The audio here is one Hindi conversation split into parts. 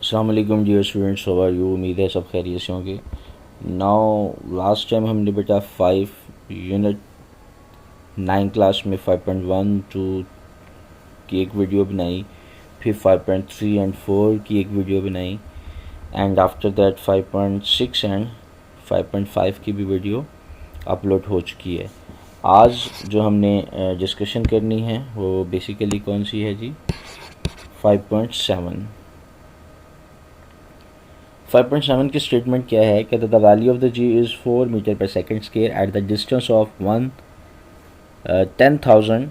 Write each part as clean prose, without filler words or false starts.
अस्सलाम वालेकुम dear students, how are you. उम्मीद है सब खैरियत से होंगे। नाउ लास्ट टाइम हमने बेटा 5 यूनिट 9 क्लास में 5.1 टू की एक वीडियो बनाई, फिर 5.3 एंड 4 की एक वीडियो बनाई, एंड आफ्टर दैट 5.6 एंड 5.5 की भी वीडियो अपलोड हो चुकी है। आज जो हमने डिस्कशन करनी है वो बेसिकली कौन सी है जी, 5.7। 5.7 की स्टेटमेंट क्या है, कहते the value of the G is 4 metre पर second square at the distance of 10,000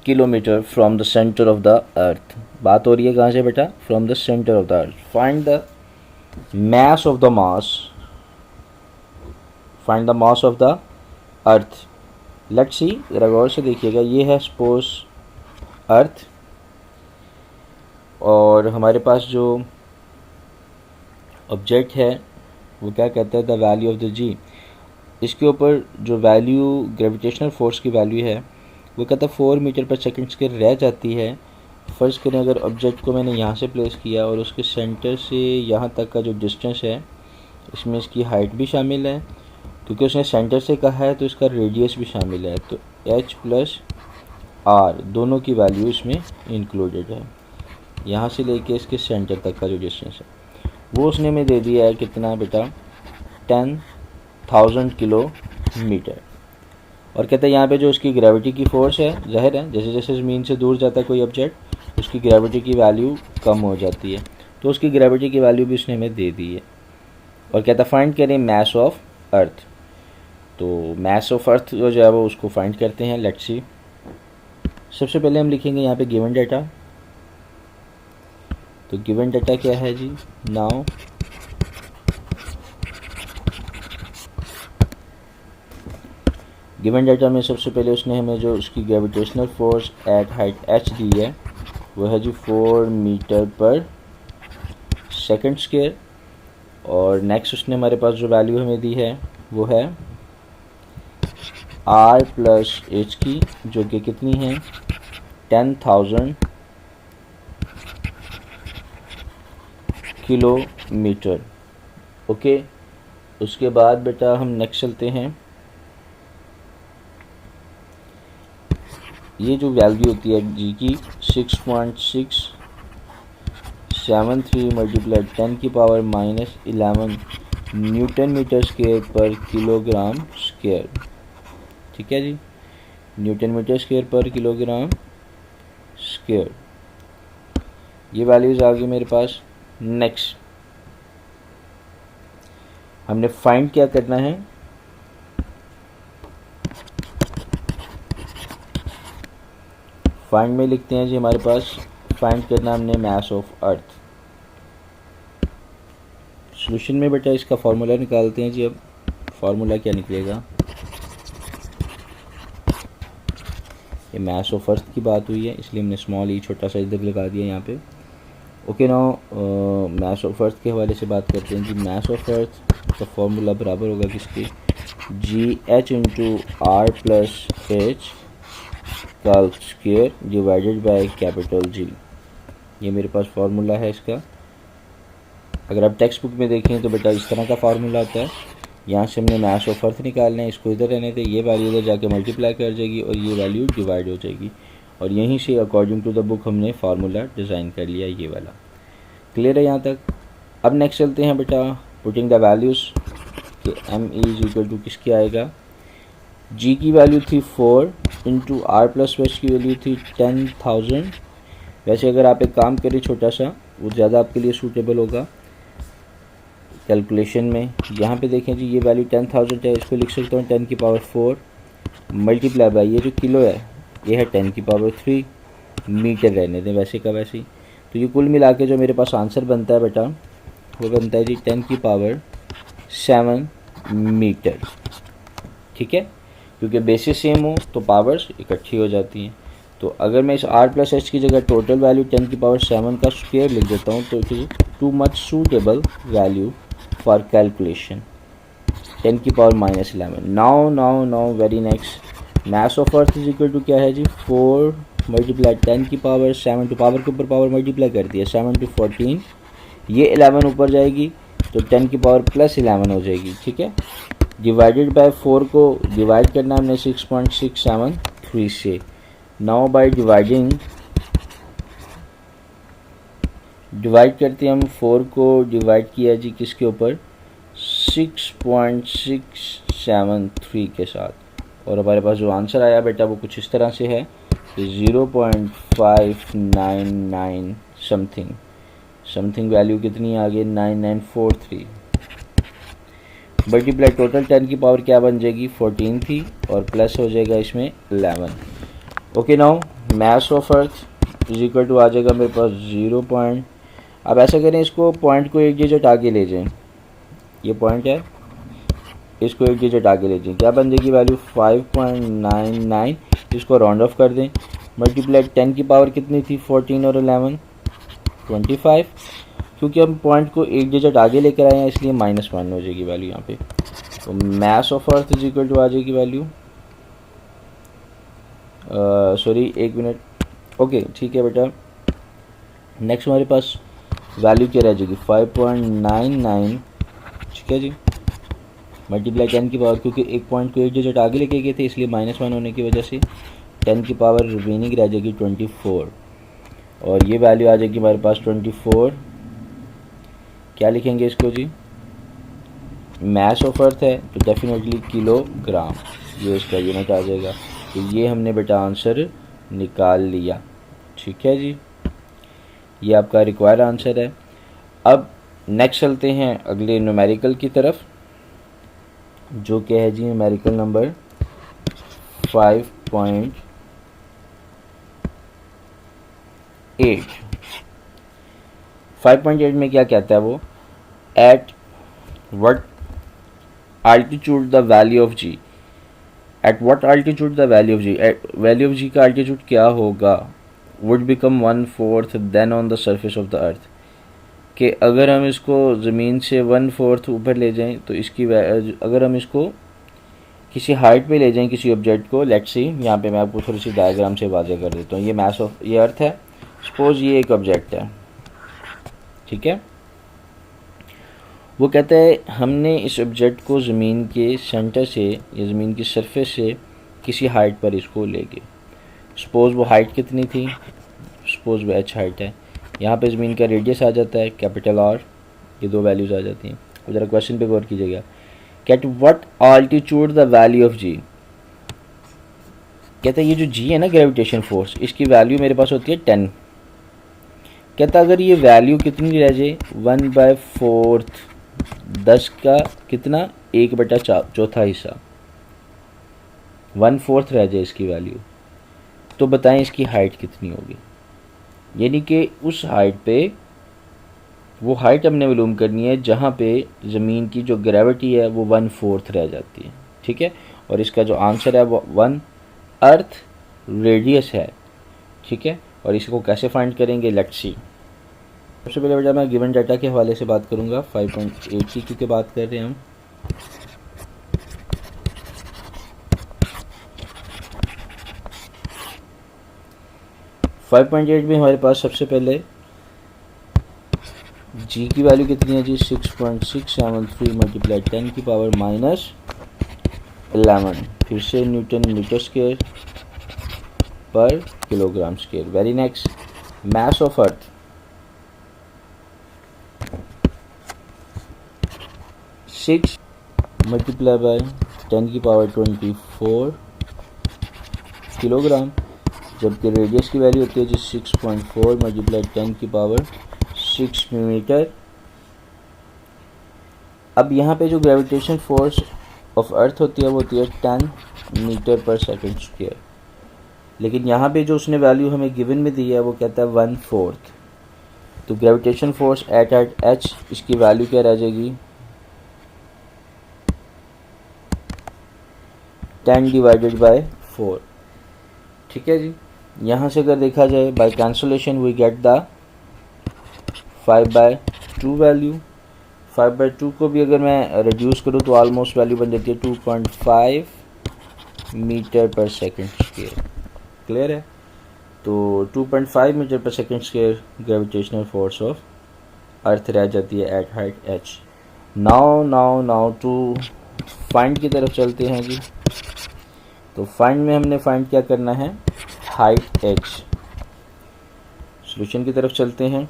kilometre from the centre of the earth. बात हो रही है कहाँ से बेटा, from the centre of the earth. Find the mass of the find the mass of the earth. Let's see, ज़रा गौर से देखिएगा, ये है सपोज अर्थ, और हमारे पास जो ऑब्जेक्ट है वो क्या कहता है, द वैल्यू ऑफ द जी। इसके ऊपर जो वैल्यू ग्रेविटेशनल फोर्स की वैल्यू है वो कहता है 4 मीटर पर सेकंड स्क्वायर रह जाती है। फ़र्ज़ करें अगर ऑब्जेक्ट को मैंने यहाँ से प्लेस किया और उसके सेंटर से यहाँ तक का जो डिस्टेंस है, इसमें इसकी हाइट भी शामिल है, क्योंकि उसने सेंटर से कहा है तो इसका रेडियस भी शामिल है, तो h प्लस r दोनों की वैल्यू इसमें इंक्लूडेड है। यहाँ से लेके इसके सेंटर तक का जो डिस्टेंस है वो उसने में दे दिया है कितना बेटा, 10,000 किलोमीटर। और कहता है यहाँ पे जो उसकी ग्रेविटी की फ़ोर्स है, ज़ाहिर है जैसे जैसे ज़मीन से दूर जाता है कोई ऑब्जेक्ट, उसकी ग्रेविटी की वैल्यू कम हो जाती है, तो उसकी ग्रेविटी की वैल्यू भी उसने हमें दे दी है। और कहता है फाइंड करें मास ऑफ अर्थ। तो मास ऑफ अर्थ जो है वो उसको फाइंड करते हैं। लेट्स सी, सबसे पहले हम लिखेंगे यहाँ पे गिवन डाटा। तो गिवन डाटा क्या है जी, नाउ गिवन डाटा में सबसे पहले उसने हमें जो उसकी gravitational force at height h दी है वो है जी 4 मीटर पर सेकंड स्क्वायर। और नेक्स्ट उसने हमारे पास जो वैल्यू हमें दी है वो है r प्लस h की, जो कि कितनी है 10,000 किलोमीटर। ओके, उसके बाद बेटा हम नेक्स्ट चलते हैं। ये जो वैल्यू होती है जी की 6.673 मल्टीप्लाई 10 की power minus 11 newton metre square पर किलोग्राम स्क्वायर। ठीक है जी, न्यूटन मीटर स्क्वायर पर किलोग्राम स्क्वायर, ये वैल्यूज़ आ गई मेरे पास। नेक्स्ट हमने फाइंड क्या करना है, फाइंड में लिखते हैं जी हमारे पास फाइंड करना हमने मास ऑफ अर्थ। सॉल्यूशन में बेटा इसका फार्मूला निकालते हैं जी। अब फार्मूला क्या निकलेगा, ये मास ऑफ अर्थ की बात हुई है इसलिए हमने स्मॉल ई छोटा सा इधर लगा दिया यहाँ पे। ओके, नाउ मास ऑफ अर्थ के हवाले से बात करते हैं जी। मास ऑफ अर्थ का फार्मूला बराबर होगा किसके, G H into R plus H का square divided by capital G. ये मेरे पास फार्मूला है इसका। अगर आप टेक्स्ट बुक में देखें तो बेटा इस तरह का फार्मूला आता है। यहाँ से हमने मास ऑफ अर्थ निकालना है, इसको इधर रहने थे, ये वैल्यू इधर जाके मल्टीप्लाई कर जाएगी और ये वैल्यू डिवाइड हो जाएगी, और यहीं से अकॉर्डिंग टू द बुक हमने फार्मूला डिज़ाइन कर लिया, ये वाला। क्लियर है यहाँ तक। अब नेक्स्ट चलते हैं बेटा, पुटिंग द वैल्यूज़ कि एम इज इक्वल टू किसके आएगा, जी की वैल्यू थी 4 इंटू आर प्लस एच की वैल्यू थी 10,000। वैसे अगर आप एक काम करें छोटा सा, वो ज़्यादा आपके लिए सूटेबल होगा कैलकुलेशन में। यहाँ पे देखें जी, ये वैल्यू 10,000 है, इसको लिख सकता हूँ 10 की पावर 4 मल्टीप्लाई बाई ये जो किलो है ये है 10 की पावर 3 मीटर, रहने दें वैसे का वैसे ही। तो ये कुल मिला के जो मेरे पास आंसर बनता है बेटा वो बनता है जी 10 की पावर 7 मीटर। ठीक है, क्योंकि बेसिस सेम हो तो पावर्स इकट्ठी हो जाती हैं। तो अगर मैं इस r प्लस एच की जगह टोटल वैल्यू 10 की पावर 7 का स्क्वायर लिख देता हूँ तो it is too much suitable value for calculation, 10 की power minus 11। Now very next, mass of earth is equal to क्या है जी 4 मल्टीप्लाई 10 की पावर 7 टू पावर के ऊपर पावर मल्टीप्लाई कर दिया, 7 टू 14 ये 11 ऊपर जाएगी तो 10 की पावर प्लस 11 हो जाएगी, ठीक है। डिवाइडेड बाय 4 को डिवाइड करना हमने 6.673 से। नाउ बाय डिवाइडिंग, डिवाइड करते हैं हम 4 को, डिवाइड किया जी किसके ऊपर, 6.673 के साथ, और हमारे पास जो आंसर आया बेटा वो कुछ इस तरह से है कि 0.599 समथिंग वैल्यू कितनी आ गई, 9943। मल्टीप्लाई टोटल 10 की पावर क्या बन जाएगी, 14 थी, और प्लस हो जाएगा इसमें 11। Okay now mass of earth is equal to आ जाएगा मेरे पास 0 पॉइंट, अब ऐसा करें इसको पॉइंट को एक डिजिट आगे ले जाएं, ये पॉइंट है, इसको एक डिजिट आगे ले जाएं, क्या बन जाएगी वैल्यू 5.99, इसको राउंड ऑफ कर दें। मल्टीप्लाई 10 की पावर कितनी थी, 14 और 11 25, क्योंकि हम पॉइंट को एक डिजिट आगे लेकर आए हैं इसलिए -1 हो जाएगी वैल्यू यहाँ पे। तो mass of earth is equal to आ जाएगी वैल्यू, सॉरी एक मिनट, ओके ठीक है बेटा। नेक्स्ट हमारे पास वैल्यू क्या रह जाएगी, 5.99, ठीक है जी। मल्टीप्लाई 10 की पावर, क्योंकि एक पॉइंट को एक डिजिट आगे लेके गए थे इसलिए -1 होने की वजह से 10 की पावर रिमेनिंग रह जाएगी 24, और ये वैल्यू आ जाएगी हमारे पास 24, क्या लिखेंगे इसको जी, मास ऑफ अर्थ है तो डेफिनेटली किलोग्राम, ये इसका यूनिट आ जाएगा। तो ये हमने बेटा आंसर निकाल लिया, ठीक है जी, ये आपका रिक्वायर्ड आंसर है। अब नेक्स्ट चलते हैं अगले न्यूमेरिकल की तरफ, जो क्या है जी न्यूमेरिकल नंबर 5.8। 5.8 में क्या कहता है वो, at what altitude the value of g, at what altitude the value of g, value of g का altitude क्या होगा, would become 1/4 then on the surface of the earth, कि अगर हम इसको ज़मीन से 1/4 ऊपर ले जाएं तो इसकी अगर हम इसको किसी हाइट पे ले जाएं किसी ऑब्जेक्ट को, लेट्स सी यहाँ पे मैं आपको थोड़ी सी डायग्राम से वाज़ेह कर देता हूँ। ये मास ऑफ, ये अर्थ है, सपोज ये एक ऑब्जेक्ट है, ठीक है। वो कहता है हमने इस ऑब्जेक्ट को ज़मीन के सेंटर से या ज़मीन की सरफेस से किसी हाइट पर इसको ले गए। सपोज़ वो हाइट कितनी थी, सपोज़ वो h हाइट है, यहाँ पे ज़मीन का रेडियस आ जाता है कैपिटल R, ये दो वैल्यूज़ आ जाती हैं। अब ज़रा क्वेश्चन पे गौर कीजिएगा, कैट what altitude the value of g, कहता है ये जो g है ना ग्रेविटेशन फोर्स, इसकी वैल्यू मेरे पास होती है 10। कहता अगर ये वैल्यू कितनी रह जाए, 1/4, 10 का कितना, 1/4 हिस्सा, 1/4 रह जाए इसकी वैल्यू, तो बताएं इसकी हाइट कितनी होगी। यानी कि उस हाइट पे, वो हाइट हमने मालूम करनी है जहाँ पे ज़मीन की जो ग्रेविटी है वो 1/4 रह जाती है, ठीक है। और इसका जो आंसर है वो 1 अर्थ रेडियस है, ठीक है। और इसको कैसे फाइंड करेंगे, लेट्स सी। सबसे पहले बेटा मैं गिवन डाटा के हवाले से बात करूंगा, 5.8 की क्योंकि बात कर रहे हैं हम। .8 में हमारे पास सबसे पहले जी की वैल्यू कितनी है जी, 6.673 मल्टीप्लाई 10 की पावर -11, फिर से न्यूटन मीटर स्क्वायर पर kilogram square. Very next, mass of earth 6 multiply by 10 की पावर 24 किलोग्राम, जबकि रेडियस की वैल्यू होती है जी 6.4 मल्टीप्लाई 10 की पावर 6 मीटर। अब यहाँ पे जो ग्रेविटेशन फोर्स ऑफ अर्थ होती है वो होती है 10 मीटर पर सेकंड स्क्वायर, लेकिन यहाँ पे जो उसने वैल्यू हमें गिवन में दी है वो कहता है 1/4। तो ग्रेविटेशन फोर्स एट एच, इसकी वैल्यू क्या रह जाएगी, 10 डिवाइडेड बाय 4, ठीक है जी। यहाँ से अगर देखा जाए by cancellation we get the 5/2 value. 5/2 को भी अगर मैं रिड्यूस करूँ तो ऑलमोस्ट वैल्यू बन जाती है 2.5 मीटर पर सेकंड स्क्वायर। क्लियर है, तो 2.5 मीटर पर second square gravitational force of earth रह जाती है at height h। Now to find की तरफ चलते हैं जी। तो फाइंड में हमने फाइंड क्या करना है, हाइट h। सॉल्यूशन की तरफ चलते हैं।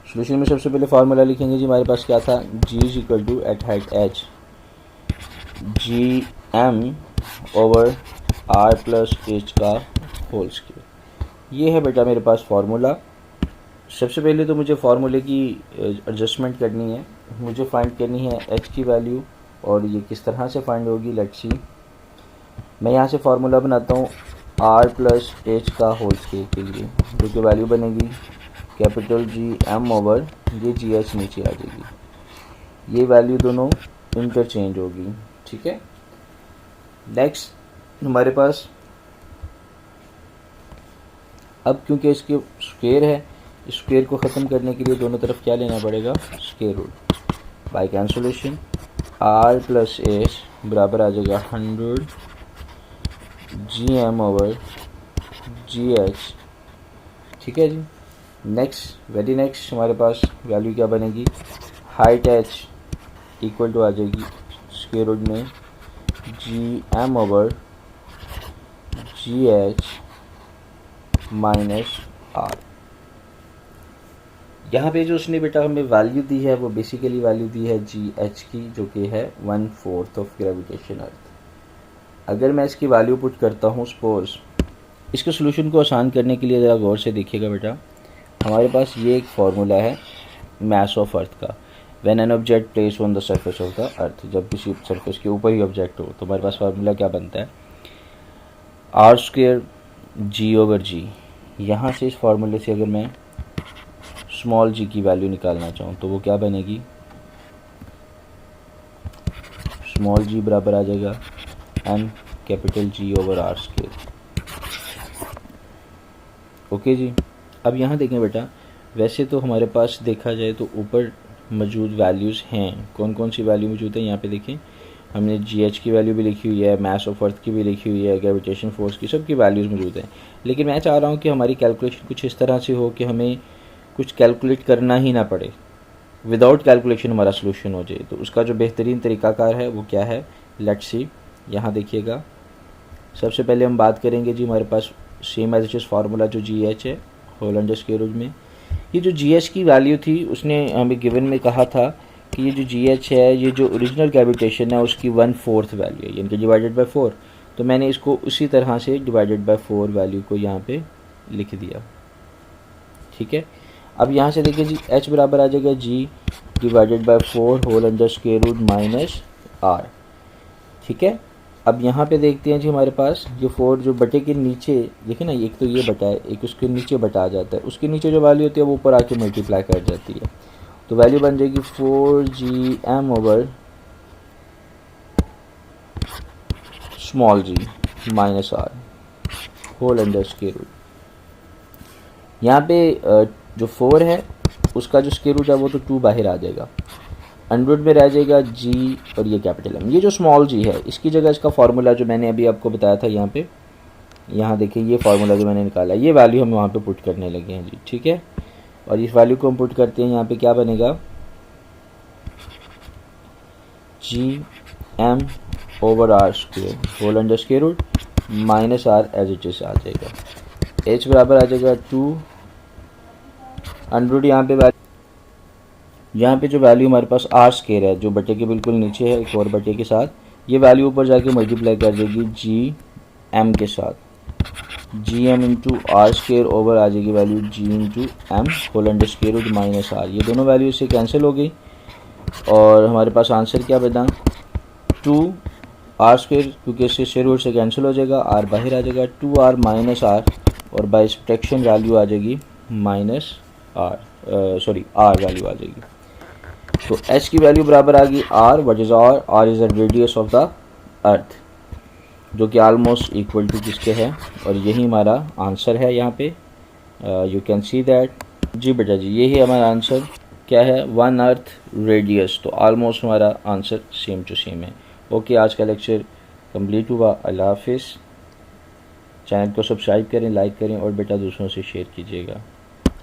सॉल्यूशन में सबसे पहले फार्मूला लिखेंगे जी, हमारे पास क्या था, g is equal to at height h G M over R plus H का होल स्क्वायर। ये है बेटा मेरे पास फार्मूला। सबसे पहले तो मुझे फार्मूले की एडजस्टमेंट करनी है, मुझे फाइंड करनी है h की वैल्यू, और ये किस तरह से फाइंड होगी, लेट्स सी। मैं यहाँ से फार्मूला बनाता हूँ r प्लस एच का होल स्क्वायर के लिए, जो कि वैल्यू बनेगी कैपिटल जी एम ओवर ये जी एच नीचे आ जाएगी, ये वैल्यू दोनों इंटरचेंज होगी, ठीक है। नेक्स्ट हमारे पास अब क्योंकि इसके स्क्वायर है, स्क्वायर को ख़त्म करने के लिए दोनों तरफ क्या लेना पड़ेगा, square root. By cancellation R plus H बराबर आ जाएगा 100 G M over G H, ठीक है जी। नेक्स्ट वेरी नेक्स्ट हमारे पास वैल्यू क्या बनेगी, हाइट एच इक्वल टू आ जाएगी स्क्वायर रूट में G M over G H minus R. यहाँ पे जो उसने बेटा हमें वैल्यू दी है वो बेसिकली वैल्यू दी है जी एच की, जो कि है 1/4 ऑफ ग्रेविटेशन अर्थ। अगर मैं इसकी वैल्यू पुट करता हूँ सपोज, इसके सोल्यूशन को आसान करने के लिए ज़रा गौर से देखिएगा बेटा, हमारे पास ये एक फार्मूला है मास ऑफ अर्थ का। When an object place on the surface of the अर्थ, जब किसी सरफेस के ऊपर ही ऑब्जेक्ट हो तो हमारे पास फार्मूला क्या बनता है, आर स्क्वायर जी ओवर जी। यहाँ से इस फार्मूले से अगर मैं स्मॉल जी की वैल्यू निकालना चाहूँ तो वो क्या बनेगी, स्मॉल जी बराबर आ जाएगा M capital G over R square. Okay जी। अब यहाँ देखें बेटा, वैसे तो हमारे पास देखा जाए तो ऊपर मौजूद वैल्यूज़ हैं, कौन कौन सी वैल्यू मौजूद है, यहाँ पे देखें हमने जी एच की वैल्यू भी लिखी हुई है, मास ऑफ अर्थ की भी लिखी हुई है, ग्रेविटेशन फोर्स की, सब की वैल्यूज़ मौजूद हैं। लेकिन मैं चाह रहा हूँ कि हमारी कैलकुलेशन कुछ इस तरह से हो कि हमें कुछ कैलकुलेट करना ही ना पड़े, विदाउट कैलकुलेशन हमारा सोल्यूशन हो जाए। तो उसका जो बेहतरीन तरीक़ाकार है वो क्या है, लेट्स सी। यहाँ देखिएगा, सबसे पहले हम बात करेंगे जी, हमारे पास same as it is formula जो जी एच है होल अंडर स्क्वायर रूट में। ये जो जी एच की वैल्यू थी उसने हमें गिवन में कहा था कि ये जो जी एच है, ये जो ओरिजिनल ग्रेविटेशन है उसकी 1/4 वैल्यू है, यानी कि डिवाइडेड बाय 4। तो मैंने इसको उसी तरह से डिवाइडेड बाय 4 वैल्यू को यहाँ पे लिख दिया, ठीक है। अब यहाँ से देखिए जी, h बराबर आ जाएगा g divided by 4 whole under square root minus r, ठीक है। अब यहाँ पे देखते हैं जी, हमारे पास जो 4 जो बटे के नीचे देखिए ना, एक तो ये बटा है, एक उसके नीचे बटा आ जाता है, उसके नीचे जो वैल्यू होती है वो ऊपर आके मल्टीप्लाई कर जाती है, तो वैल्यू बन जाएगी 4gm over small G minus R whole under square root. यहाँ पे जो 4 है उसका जो स्क्वायर रूट है वो तो 2 बाहर आ जाएगा, अंडर रूट में रह जाएगा g और ये कैपिटल M। ये जो स्मॉल g है इसकी जगह इसका फार्मूला जो मैंने अभी आपको बताया था यहाँ पे, यहाँ देखिए ये फार्मूला जो मैंने निकाला, ये वैल्यू हम वहाँ पे पुट करने लगे हैं जी, ठीक है। और इस वैल्यू को हम पुट करते हैं, यहाँ पे क्या बनेगा, gm over R square whole under square root minus R as it is आ जाएगा। h बराबर आ जाएगा 2 अंडर रूट, यहाँ पे जो वैल्यू हमारे पास आर स्क्वायर है जो बटे के बिल्कुल नीचे है एक और बटे के साथ, ये वैल्यू ऊपर जाके मल्टीप्लाई कर देगी जी एम के साथ, G M into R square over आ जाएगी value G into M whole under square root minus R. ये दोनों वैल्यू इससे कैंसिल हो गई और हमारे पास आंसर क्या बना, 2 आर स्क्वायर, क्योंकि इससे स्क्वायर रूट से कैंसिल हो जाएगा, आर बाहर आ जाएगा, 2r माइनस आर, और बाय सब्ट्रैक्शन वैल्यू आ जाएगी minus R, sorry R value आ जाएगी। तो h की वैल्यू बराबर आ गई r, what is r is the radius of the earth, जो कि ऑलमोस्ट इक्वल टू किसके है, और यही हमारा आंसर है। यहाँ पे यू कैन सी दैट, जी बेटा जी यही हमारा आंसर क्या है, 1 अर्थ रेडियस। तो ऑलमोस्ट हमारा आंसर सेम टू सेम है। ओके, आज का लेक्चर कंप्लीट हुआ। अल्लाह हाफिज़। चैनल को सब्सक्राइब करें, लाइक करें और बेटा दूसरों से शेयर कीजिएगा।